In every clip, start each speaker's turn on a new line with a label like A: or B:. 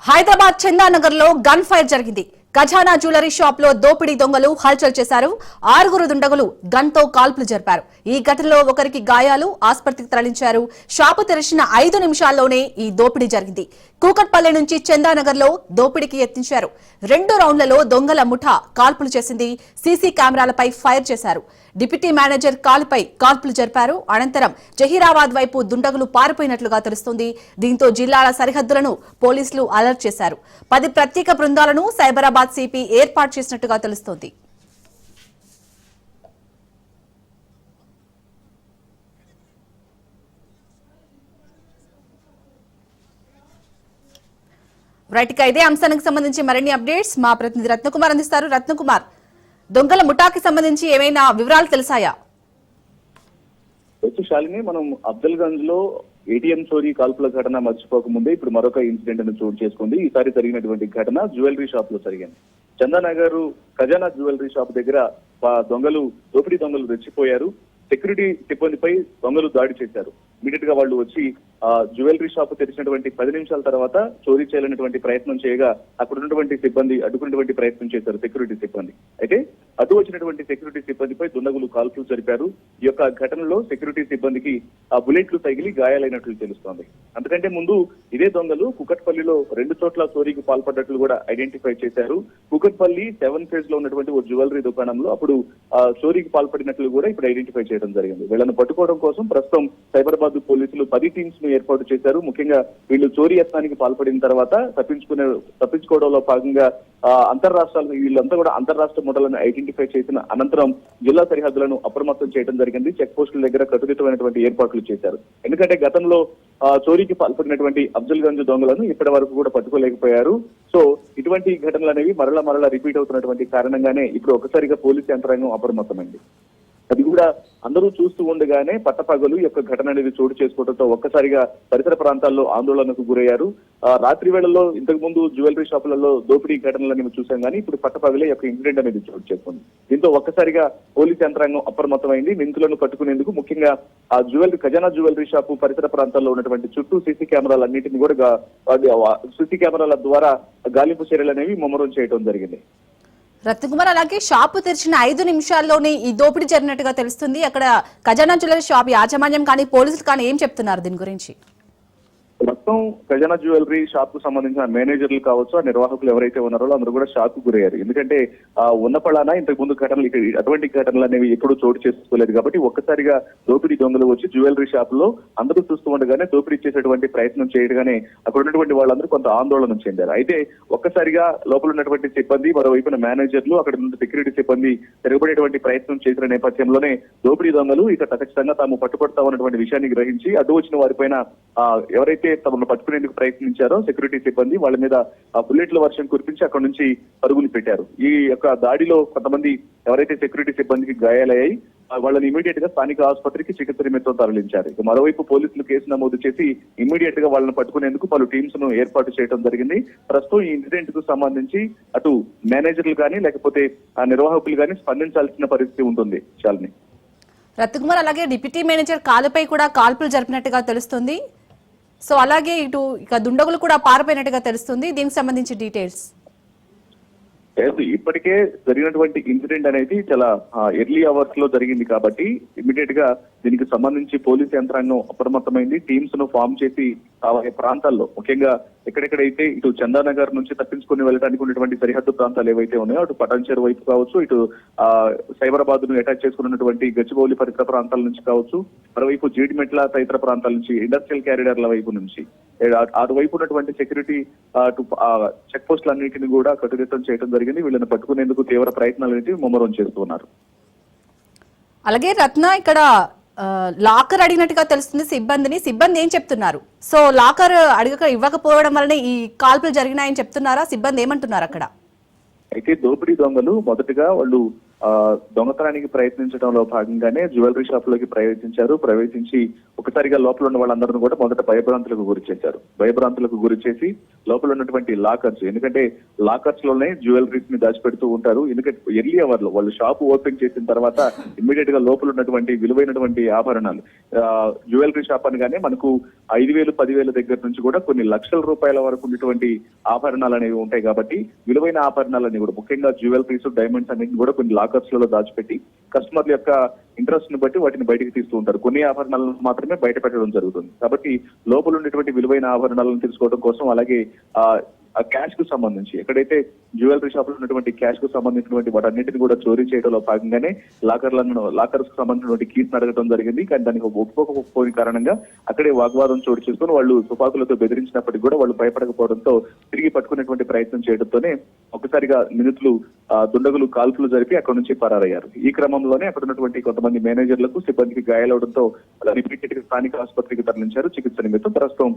A: హైదరాబాద్ చందానగర్ లో gun fire జరిగింది. ఖజానా జ్యువెలరీ షాప్ లో దోపిడీ దొంగలు హల్చల్ చేశారు. 6 దుండగులు గన్ తో కాల్పులు జరిపారు. ఈ ఘటనలో ఒకరికి గాయాలు, ఆసుపత్రికి తరలించారు. షాపు తెరిచిన 5 నిమిషాల్లోనే ఈ దోపిడీ జరిగింది. కూకట్పల్లి నుంచి చందానగర్ లో దోపిడీకి యత్నించారు. 2 రౌండ్లలో దొంగల ముఠా కాల్పులు చేసింది. సీసీ కెమెరాలపై ఫైర్ చేశారు. డిప్యూటీ మేనేజర్ కాలుపై కాల్పులు జరిపారు. అనంతరం జహీరాబాద్ వైపు దుండగులు పారిపోయినట్లుగా తెలుస్తోంది. దీంతో జిల్లాల సరిహద్దులను పోలీసులు అలర్ట్ చేశారు. 10 ప్రత్యేక బృందాలను సైబరాబాద్ సిపి ఏర్పాటు చేసినట్టుగా తెలుస్తోంది. రైట్ గా ఇదే అంశానికి సంబంధించి మరిన్ని అప్డేట్స్ మా ప్రతినిధి రత్నకుమార్ అందిస్తారు. రత్నకుమార్, దొంగల ముఠాకి సంబంధించి ఏమైనా వివరాలు తెలిసాయా?
B: శాలిని, మనం అబ్దుల్ గంజ్ లో ఏటీఎం చోరీ కాల్పుల ఘటన మర్చిపోకముందే ఇప్పుడు మరొక ఇన్సిడెంట్ ను చోటు చేసుకుంది. ఈసారి జరిగినటువంటి ఘటన జ్యువెలరీ షాప్ లో జరిగింది. చందానగర్ ఖజానా జ్యువెలరీ షాప్ దగ్గర దోపిడీ దొంగలు రెచ్చిపోయారు. సెక్యూరిటీ సిబ్బందిపై దొంగలు దాడి చేశారు. ఇమీడియట్ గా వాళ్ళు వచ్చి జ్యువెలరీ షాప్ తెరిచినటువంటి 10 నిమిషాల తర్వాత చోరీ చేయాలనేటువంటి ప్రయత్నం చేయగా అక్కడ ఉన్నటువంటి సిబ్బంది అడ్డుకున్నటువంటి ప్రయత్నం చేశారు సెక్యూరిటీ సిబ్బంది. అయితే అడ్డు వచ్చినటువంటి సెక్యూరిటీ సిబ్బందిపై దుండగులు కాల్పులు జరిపారు. ఈ యొక్క ఘటనలో సెక్యూరిటీ సిబ్బందికి బుల్లెట్లు తగిలి గాయాలైనట్లు తెలుస్తోంది. అంతకంటే ముందు ఇదే దొంగలు కుకట్పల్లిలో 2 చోట్ల చోరీకి పాల్పడ్డట్లు కూడా ఐడెంటిఫై చేశారు. కుకట్పల్లి 7 ఫేజ్ లో ఉన్నటువంటి ఓ జ్యువెలరీ దుకాణంలో అప్పుడు చోరీకి పాల్పడినట్లు కూడా ఇప్పుడు ఐడెంటిఫై చేయడం జరిగింది. వీళ్ళను పట్టుకోవడం కోసం ప్రస్తుతం సైబరాబాద్ పోలీసులు 10 టీమ్స్ ను ఏర్పాటు చేశారు. ముఖ్యంగా వీళ్ళు చోరీ యత్నానికి పాల్పడిన తర్వాత తప్పించుకోవడంలో భాగంగా వీళ్ళంతా కూడా అంతర్రాష్ట్ర ముఠాలను ఐడెంటిఫై చేసిన అనంతరం జిల్లా సరిహద్దులను అప్రమత్తం చేయడం జరిగింది. చెక్ పోస్టుల దగ్గర కట్టుదిట్టమైనటువంటి ఏర్పాట్లు చేశారు. ఎందుకంటే గతంలో చోరీకి పాల్పడినటువంటి అబ్దుల్ గంజ్ దొంగలను ఇప్పటి వరకు కూడా పట్టుకోలేకపోయారు. సో ఇటువంటి ఘటనలు అనేవి మరలా రిపీట్ అవుతున్నటువంటి కారణంగానే ఇప్పుడు ఒకసారిగా పోలీసు యంత్రాంగం అప్రమత్తమైంది. అది కూడా అందరూ చూస్తూ ఉండగానే పట్టపగలు యొక్క ఘటన అనేది చోటు చేసుకోవడంతో ఒక్కసారిగా పరిసర ప్రాంతాల్లో ఆందోళనకు గురయ్యారు. రాత్రి వేళల్లో ఇంతకు ముందు జ్యువెలరీ షాపులలో దోపిడీ ఘటనలను చూసాం కానీ ఇప్పుడు పట్టపగలే యొక్క ఇన్సిడెంట్ అనేది చోటు చేసుకుంది. దీంతో ఒక్కసారిగా పోలీసు యంత్రాంగం అప్రమత్తమైంది. నిందితులను పట్టుకునేందుకు ముఖ్యంగా ఖజానా జ్యువెలరీ షాపు పరిసర ప్రాంతాల్లో ఉన్నటువంటి చుట్టూ సీసీ కెమెరాలన్నింటినీ కూడా సీసీ కెమెరాల ద్వారా గాలింపు చర్యలు అనేవి ముమ్మరం చేయడం జరిగింది.
A: రత్నకుమార్, అలాగే షాపు తెరిచిన 5 నిమిషాల్లోనే ఈ దోపిడీ జరిగినట్టుగా తెలుస్తుంది. అక్కడ ఖజానా జ్యువెలరీ షాప్ యాజమాన్యం కానీ పోలీసులు కానీ ఏం చెప్తున్నారు దీని గురించి?
B: మొత్తం ఖజానా జ్యువెలరీ షాప్ కు సంబంధించిన మేనేజర్లు కావచ్చు, ఆ నిర్వాహకులు ఎవరైతే ఉన్నారో అందరూ కూడా షాక్ కు గురయ్యారు. ఎందుకంటే ఉన్న పళాన ఇంతకు ముందు ఘటనలు అటువంటి ఘటనలు అనేవి ఎప్పుడూ చోటు చేసుకోలేదు. కాబట్టి ఒక్కసారిగా దోపిడీ దొంగలు వచ్చి జ్యువెలరీ షాప్ లో అందరూ చూస్తూ ఉండగానే దోపిడీ చేసేటువంటి ప్రయత్నం చేయగానే అక్కడ ఉన్నటువంటి వాళ్ళందరూ కొంత ఆందోళన చెందారు. అయితే ఒక్కసారిగా లోపల ఉన్నటువంటి సిబ్బంది, మరోవైపున మేనేజర్లు, అక్కడ ఉన్న సెక్యూరిటీ సిబ్బంది తిరగబడేటువంటి ప్రయత్నం చేసిన నేపథ్యంలోనే దోపిడీ దొంగలు ఇక ఖచ్చితంగా తాము పట్టుబడతామన్నటువంటి విషయాన్ని గ్రహించి అడ్డు వచ్చిన వారిపైన ఎవరైతే తమను పట్టుకునేందుకు ప్రయత్నించారో సెక్యూరిటీ సిబ్బంది వాళ్ళ మీద బుల్లెట్ల వర్షం కురిపించి అక్కడ నుంచి పరుగులు పెట్టారు. ఈ యొక్క దాడిలో కొంతమంది ఎవరైతే సెక్యూరిటీ సిబ్బందికి గాయాలయ్యాయి వాళ్ళని ఇమీడియట్ గా స్థానిక ఆసుపత్రికి చికిత్స నిమిత్తం తరలించారు. ఇక మరోవైపు పోలీసులు కేసు నమోదు చేసి ఇమీడియట్ గా వాళ్ళని పట్టుకునేందుకు పలు టీమ్స్ ను ఏర్పాటు చేయడం జరిగింది. ప్రస్తుతం ఈ ఇన్సిడెంట్ కు సంబంధించి అటు మేనేజర్లు కానీ లేకపోతే నిర్వాహకులు కానీ స్పందించాల్సిన పరిస్థితి ఉంటుంది. శాలిని,
A: రత్నకుమార్, అలాగే డిప్యూటీ మేనేజర్ కాలుపై కూడా కాల్పులు జరిపినట్టుగా తెలుస్తుంది. సో అలాగే ఇక దుండగులు కూడా పారిపోయినట్టుగా తెలుస్తుంది. దీనికి సంబంధించి డీటెయిల్స్?
B: ఇప్పటికే జరిగినటువంటి ఇన్సిడెంట్ అనేది చాలా ఎర్లీ అవర్స్ లో జరిగింది కాబట్టి ఇమీడియట్ గా దీనికి సంబంధించి పోలీసు యంత్రాంగం అప్రమత్తమైంది. టీమ్స్ ను ఫామ్ చేసి ప్రాంతాల్లో ముఖ్యంగా ఎక్కడెక్కడైతే ఇటు చందానగర్ నుంచి తప్పించుకుని వెళ్ళడానికి ఉన్నటువంటి సరిహద్దు ప్రాంతాలు ఏవైతే ఉన్నాయో అటు పటాన్చేరు వైపు కావచ్చు, ఇటు సైబరాబాద్ ను అటాచ్ చేసుకున్నటువంటి గచ్చిబౌలి పరిసర ప్రాంతాల నుంచి కావచ్చు, మరోవైపు జీడిమెట్ల తదితర ప్రాంతాల నుంచి, ఇండస్ట్రియల్ క్యారిడర్ల వైపు నుంచి అటువైపు ఉన్నటువంటి సెక్యూరిటీ చెక్ పోస్టులన్నింటినీ కూడా కట్టుదిట్టం చేయడం జరిగింది. వీళ్ళని పట్టుకునేందుకు తీవ్ర ప్రయత్నాలు అనేది ముమ్మరం చేస్తున్నారు.
A: అలాగే రత్న, ఇక్కడ లాకర్ అడిగినట్టుగా తెలుస్తుంది సిబ్బంది ఏం చెప్తున్నారు? సో లాకర్ ఇవ్వకపోవడం వల్లనే ఈ కాల్పులు జరిగినాయని చెప్తున్నారా? సిబ్బంది ఏమంటున్నారు అక్కడ?
B: అయితే దోపిడీ దొంగలు మొదటగా వాళ్ళు దొంగతనానికి ప్రయత్నించడంలో భాగంగానే జ్యువెలరీ షాప్ లోకి ప్రవేశించి ఒకసారిగా లోపల ఉన్న వాళ్ళందరూ కూడా మొదట భయభ్రాంతులకు గురి చేసి లోపల ఉన్నటువంటి లాకర్స్, ఎందుకంటే లాకర్స్ లోనే జ్యువెలరీస్ ని దాచిపెడుతూ ఉంటారు. ఎందుకంటే ఎర్లీ అవర్ లో వాళ్ళు షాప్ ఓపెన్ చేసిన తర్వాత ఇమ్మీడియట్ గా లోపల ఉన్నటువంటి విలువైనటువంటి ఆభరణాలు, జ్యువెలరీ షాప్ అనగానే మనకు 5,000, 10,000 దగ్గర నుంచి కూడా కొన్ని లక్షల రూపాయల వరకు ఉన్నటువంటి ఆభరణాలు అనేవి ఉంటాయి కాబట్టి విలువైన ఆభరణాలన్నీ కూడా ముఖ్యంగా జ్యువెలరీస్, డైమండ్స్ అన్నింటిని కూడా కొన్ని లాకర్స్ లలో దాచిపెట్టి కస్టమర్ల యొక్క ఇంట్రెస్ట్ ని బట్టి వాటిని బయటకు తీస్తూ ఉంటారు. కొన్ని ఆభరణాలను మాత్రమే బయట పెట్టడం జరుగుతుంది. కాబట్టి లోపల ఉన్నటువంటి విలువైన ఆభరణాలను తెలుసుకోవడం కోసం అలాగే ఆ క్యాష్ కు సంబంధించి ఎక్కడైతే జ్యువెలరీ షాప్ లో ఉన్నటువంటి క్యాష్ కు సంబంధించినటువంటి వాటన్నింటిని కూడా చోరీ చేయడంలో భాగంగానే లాకర్స్ కు సంబంధించినటువంటి కీస్ అడగడం జరిగింది. కానీ దానికి ఒప్పుకోకపోయిన కారణంగా అక్కడే వాగ్వాదం చోటు చేసుకుని వాళ్ళు తుపాకులతో బెదిరించినప్పటికీ కూడా వాళ్ళు భయపడకపోవడంతో తిరిగి పట్టుకునేటువంటి ప్రయత్నం చేయడంతోనే ఒక్కసారిగా నిందితులు దుండగులు కాల్పులు జరిపి అక్కడ నుంచి పరారయ్యారు. ఈ క్రమంలోనే అక్కడ ఉన్నటువంటి కొంతమంది మేనేజర్లకు, సిబ్బందికి గాయాలవడంతో రిపీటెడ్ గా స్థానిక ఆసుపత్రికి తరలించారు చికిత్స నిమిత్తం. ప్రస్తుతం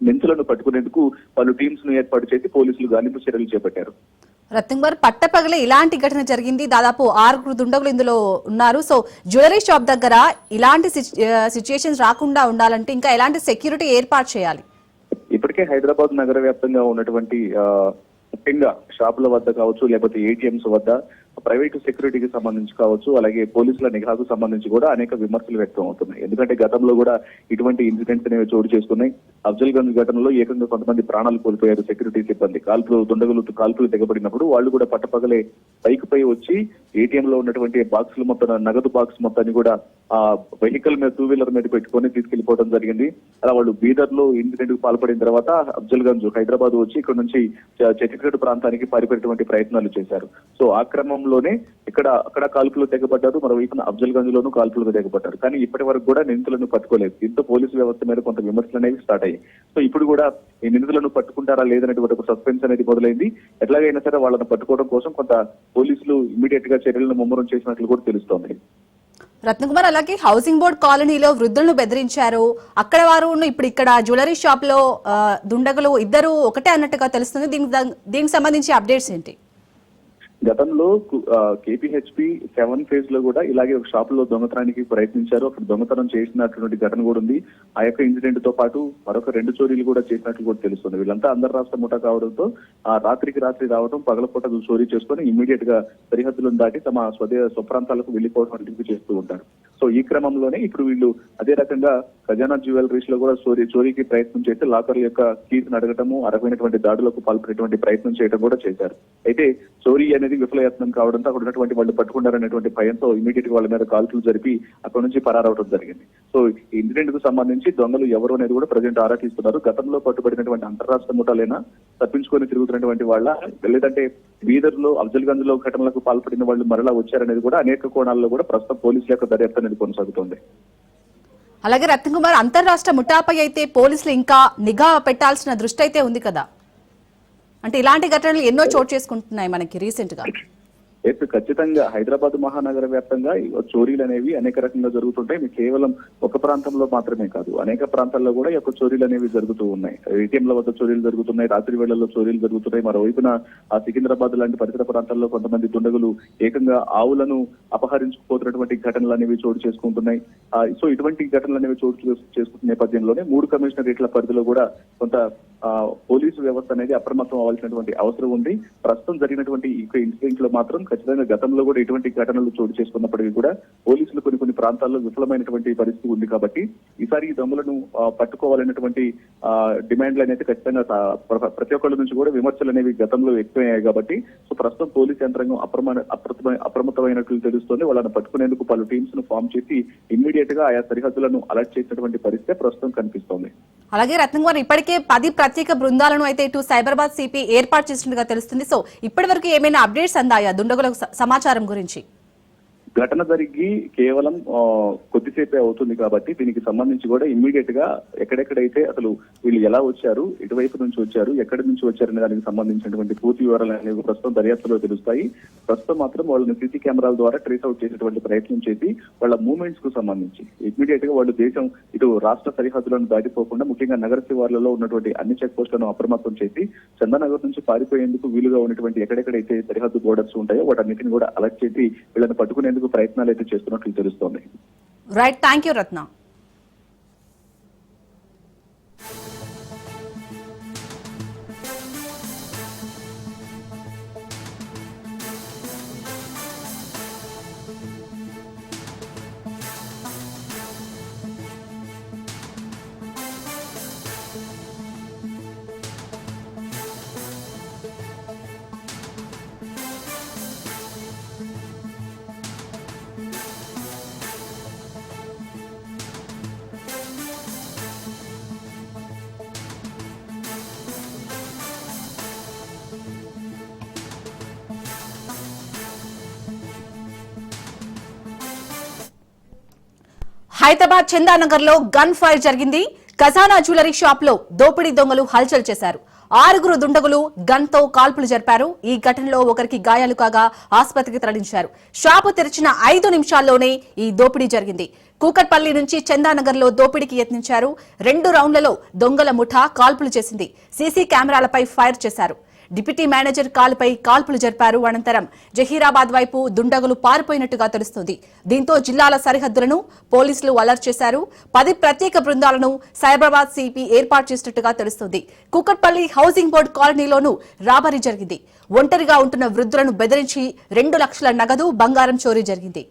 B: నిందితులను పట్టుకునేందుకు వాళ్ళు టీమ్స్ ను ఏర్పాటు చేసి పోలీసులు గాలింపు చర్యలు చేపట్టారు.
A: రత్నంగారు, పట్టపగలే ఇలాంటి ఘటన జరిగింది. దాదాపు 6 దుండగులు ఇందులో ఉన్నారు. సో జ్యువెలరీ షాప్ దగ్గర ఇలాంటి సిచ్యుయేషన్స్ రాకుండా ఉండాలంటే ఇంకా ఎలాంటి సెక్యూరిటీ ఏర్పాటు చేయాలి?
B: ఇప్పటికే హైదరాబాద్ నగర వ్యాప్తంగా ఉన్నటువంటి ముఖ్యంగా షాపుల వద్ద కావచ్చు, లేకపోతే ఏటీఎంస్ వద్ద ప్రైవేటు సెక్యూరిటీకి సంబంధించి కావచ్చు, అలాగే పోలీసుల నిఘాకు సంబంధించి కూడా అనేక విమర్శలు వ్యక్తం అవుతున్నాయి. ఎందుకంటే గతంలో కూడా ఇటువంటి ఇన్సిడెంట్స్ అనేవి చోటు చేసుకున్నాయి. అఫ్జల్ గంజ్ ఘటనలో ఏకంగా కొంతమంది ప్రాణాలు కోల్పోయారు దుండగులు కాల్పులు తెగబడినప్పుడు వాళ్ళు కూడా పట్టపగలే బైక్ పై వచ్చి ఏటీఎం లో ఉన్నటువంటి బాక్సులు మొత్తం, నగదు బాక్స్ మొత్తాన్ని కూడా ఆ వెహికల్ మీద, 2 వీలర్ మీద పెట్టుకొని తీసుకెళ్లిపోవడం జరిగింది. అలా వాళ్ళు బీదర్ లో ఇన్సిడెంట్ కు పాల్పడిన తర్వాత అఫ్జల్ గంజ్ హైదరాబాద్ వచ్చి ఇక్కడ నుంచి ఛత్తీస్గఢ్ ప్రాంతానికి పారిపోయేటువంటి ప్రయత్నాలు చేశారు. సో ఆ క్రమంలోనే అక్కడ కాల్పులు తెగబడ్డారు, మరోవైపున అఫ్జల్ గంజ్ లోనూ కాల్పులు తెగబడ్డారు. కానీ ఇప్పటి వరకు కూడా నిందితులను పట్టుకోలేదు. దీంతో పోలీసు వ్యవస్థ మీద కొంత విమర్శలు అనేవి స్టార్ట్ అయ్యాయి. సో ఇప్పుడు కూడా ఈ నిందితులను పట్టుకుంటారా లేదనేటువంటి ఒక సస్పెన్స్ అనేది మొదలైంది. ఎట్లాగైనా సరే వాళ్ళని పట్టుకోవడం కోసం కొంత పోలీసులు ఇమీడియట్ గా చర్యలను ముమ్మరం చేసినట్లు కూడా తెలుస్తోంది.
A: రత్నకుమార్, అలాగే హౌసింగ్ బోర్డ్ కాలనీలో వృద్ధులను బెదిరించారు. అక్కడ వారు ఇప్పుడు ఇక్కడ జ్యువెలరీ షాప్ లో దుండగులు ఇద్దరు ఒకటే అన్నట్టుగా తెలుస్తుంది. దీనికి సంబంధించి అప్డేట్స్ ఏంటి?
B: గతంలో కేపీహెచ్పి 7 ఫేజ్ లో కూడా ఇలాగే ఒక షాప్ లో దొంగతనానికి ప్రయత్నించారు. అక్కడ దొంగతనం చేసినటువంటి ఘటన కూడా ఉంది. ఆ యొక్క ఇన్సిడెంట్ తో పాటు మరొక 2 చోరీలు కూడా చేసినట్లు కూడా తెలుస్తుంది. వీళ్ళంతా అంతర్రాష్ట్ర ముఠా కావడంతో రాత్రికి రాత్రి రావడం, పగలపూట చోరీ చేసుకొని ఇమ్మీడియట్ గా సరిహద్దులను దాటి తమ స్వప్రాంతాలకు వెళ్లిపోవడం చేస్తూ ఉంటారు. సో ఈ క్రమంలోనే ఇప్పుడు వీళ్ళు అదే రకంగా ఖజానా జ్యువెలరీస్ లో కూడా చోరీకి ప్రయత్నం చేస్తే లాకర్ల యొక్క కీస్ అడగటము, అరవైనటువంటి దాడులకు పాల్పడేటువంటి ప్రయత్నం చేయడం కూడా చేశారు. అయితే చోరీ అనేది విఫలయత్నం కావడంతో అక్కడ ఉన్నటువంటి వాళ్ళు పట్టుకున్నారనేటువంటి భయంతో ఇమీడియట్ గా వాళ్ళ మీద కాల్పులు జరిపి అక్కడ నుంచి పరారవడం జరిగింది. సో ఈ ఇన్సిడెంట్ కు సంబంధించి దొంగలు ఎవరు అనేది కూడా ప్రజెంట్ ఆరా తీస్తున్నారు. గతంలో పట్టుబడినటువంటి అంతర్రాష్ట్ర ముఠాలైనా తప్పించుకొని తిరుగుతున్నటువంటి వాళ్ళ, లేదంటే బీదర్ లో, అఫ్జల్ గంజ్ లో ఘటనలకు పాల్పడిన వాళ్ళు మరలా వచ్చారనేది కూడా అనేక కోణాల్లో కూడా ప్రస్తుతం పోలీసుల యొక్క దర్యాప్తు అనేది కొనసాగుతోంది.
A: అలాగే రత్నకుమార్, అంతర్రాష్ట్ర ముఠాపై అయితే పోలీసులు ఇంకా నిఘా పెట్టాల్సిన దృష్టి అయితే ఉంది కదా? అంటే ఇలాంటి ఘటనలు ఎన్నో చోటు చేసుకుంటున్నాయి మనకి రీసెంట్ గా.
B: ఖచ్చితంగా హైదరాబాద్ మహానగర వ్యాప్తంగా చోరీలు అనేవి అనేక రకంగా జరుగుతుంటాయి. మీకు కేవలం ఒక ప్రాంతంలో మాత్రమే కాదు, అనేక ప్రాంతాల్లో కూడా ఈ యొక్క చోరీలు అనేవి జరుగుతూ ఉన్నాయి. ఏటీఎంల వద్ద చోరీలు జరుగుతున్నాయి, రాత్రి వేళల్లో చోరీలు జరుగుతున్నాయి. మరోవైపున ఆ సికింద్రాబాద్ లాంటి పరిసర ప్రాంతాల్లో కొంతమంది దుండగులు ఏకంగా ఆవులను అపహరించుకుపోతున్నటువంటి ఘటనలు అనేవి చోటు చేసుకుంటున్నాయి. సో ఇటువంటి ఘటనలు అనేవి చోటు చేసుకుంటున్న నేపథ్యంలోనే 3 కమిషనరేట్ల పరిధిలో కూడా కొంత పోలీసు వ్యవస్థ అనేది అప్రమత్తం అవ్వాల్సినటువంటి అవసరం ఉంది. ప్రస్తుతం జరిగినటువంటి ఈ ఇన్సిడెంట్ లో మాత్రం ఖచ్చితంగా గతంలో కూడా ఇటువంటి ఘటనలు చోటు చేసుకున్నప్పటికీ కూడా పోలీసులు కొన్ని ప్రాంతాల్లో విఫలమైనటువంటి పరిస్థితి ఉంది. కాబట్టి ఈసారి ఈ దొంగలను పట్టుకోవాలనేటువంటి డిమాండ్లు అనేది ఖచ్చితంగా ప్రతి ఒక్కళ్ళ నుంచి కూడా విమర్శలు అనేవి గతంలో ఎక్కువయ్యాయి. కాబట్టి సో ప్రస్తుతం పోలీస్ యంత్రాంగం అప్రమత్తమైనట్లు తెలుస్తోంది. వాళ్ళని పట్టుకునేందుకు పలు టీమ్స్ ను ఫామ్ చేసి ఇమ్మీడియట్ గా ఆయా సరిహద్దులను అలర్ట్ చేసినటువంటి పరిస్థితి ప్రస్తుతం కనిపిస్తోంది.
A: అలాగే రత్నకుమార్, ఇప్పటికే 10 ప్రత్యేక బృందాలను అయితే ఇటు సైబరాబాద్ సిపి ఏర్పాటు చేసినట్టుగా తెలుస్తుంది. సో ఇప్పటి వరకు ఏమైనా అప్డేట్స్ అందాయా దుండగుల సమాచారం గురించి?
B: ఘటన జరిగి కేవలం కొద్దిసేపే అవుతుంది కాబట్టి దీనికి సంబంధించి కూడా ఇమ్మీడియట్ గా ఎక్కడెక్కడైతే అసలు వీళ్ళు ఎలా వచ్చారు, ఎటువైపు నుంచి వచ్చారు, ఎక్కడి నుంచి వచ్చారనే దానికి సంబంధించినటువంటి పూర్తి వివరాలు అనేవి ప్రస్తుతం దర్యాప్తులో తెలుస్తాయి. ప్రస్తుతం మాత్రం వాళ్ళని సీసీ కెమెరాల ద్వారా ట్రేస్ అవుట్ చేసేటువంటి ప్రయత్నం చేసి వాళ్ళ మూవ్మెంట్స్ కు సంబంధించి ఇమ్మీడియట్ గా వాళ్ళు దేశం ఇటు రాష్ట్ర సరిహద్దులను దాటిపోకుండా ముఖ్యంగా నగర శివార్లలో ఉన్నటువంటి అన్ని చెక్ పోస్టులను అప్రమత్తం చేసి చందానగర్ నుంచి పారిపోయేందుకు వీలుగా ఉన్నటువంటి ఎక్కడెక్కడైతే సరిహద్దు బోర్డర్స్ ఉంటాయో వాటన్నిటిని కూడా అలర్ట్ చేసి వీళ్ళని పట్టుకునేందుకు ప్రయత్నాలు అయితే చేస్తున్నట్లు తెలుస్తోంది.
A: రైట్, థ్యాంక్ యూ రత్న. హైదరాబాద్ చందానగర్ లో గన్ ఫైర్ జరిగింది. ఖజానా జ్యువెలరీ షాప్ లో దోపిడీ దొంగలు హల్చల్ చేశారు. 6 దుండగులు గన్ తో కాల్పులు జరిపారు. ఈ ఘటనలో ఒకరికి గాయాలు కాగా ఆసుపత్రికి తరలించారు. షాపు తెరిచిన 5 నిమిషాల్లోనే ఈ దోపిడీ జరిగింది. కూకట్పల్లి నుంచి చందానగర్ లో దోపిడీకి యత్నించారు. 2 రౌండ్లలో దొంగల ముఠా కాల్పులు చేసింది. సీసీ కెమెరాలపై ఫైర్ చేశారు. డిప్యూటీ మేనేజర్ కాలుపై కాల్పులు జరిపారు. అనంతరం జహీరాబాద్ వైపు దుండగులు పారిపోయినట్టుగా తెలుస్తోంది. దీంతో జిల్లాల సరిహద్దులను పోలీసులు అలర్ట్ చేశారు. 10 ప్రత్యేక బృందాలను సైబరాబాద్ సిపి ఏర్పాటు చేసినట్టుగా తెలుస్తోంది. కూకట్పల్లి హౌసింగ్ బోర్డు కాలనీలోనూ రాబరీ జరిగింది. ఒంటరిగా ఉంటున్న వృద్ధులను బెదిరించి 2 లక్షల నగదు బంగారం చోరీ జరిగింది.